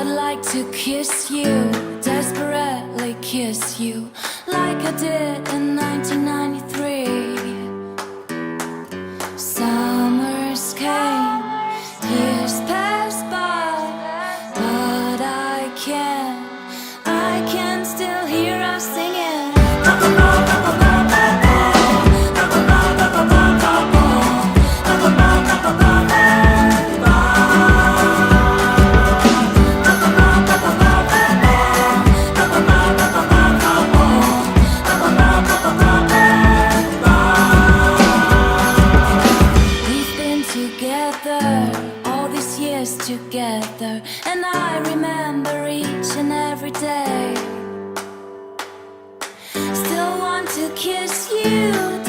I'd like to kiss you, desperately kiss you, like I did in 1993. Summers came, years passed by, but I can still hear us singing. All these years together, and I remember each and every day. Still want to kiss you.